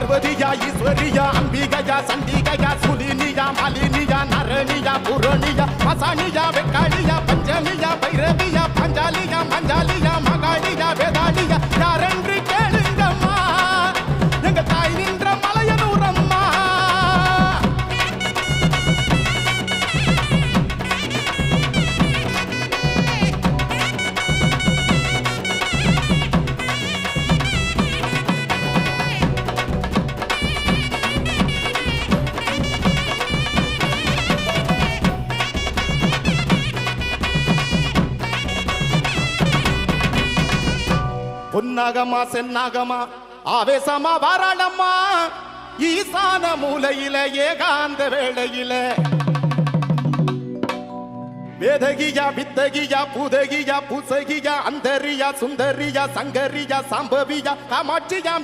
பார்வதியா ஈஸ்வரியா அம்பிகையா சண்டிகையா சுலினியா மாலினியா நரணியா புரணியா மசானியா வெக்காளியா பஞ்சமியா பைரவியா பஞ்சாலியா மஞ்சாலியா மகாளியா வேதாளியா யாரென்று கேளுங்கம்மா எங்க தாய் நின்ற மலையனூரம்மா. பொன்னாகமா சென்னாகமா ஆவேசமா வாராளம்மா ஈசான மூலையில ஏகாந்த வேளையில வேதகியா வித்தகியா புதகியா பூசகியா அந்தரியா சுந்தரியா சங்கரியா சாம்பவியா காமாட்சியா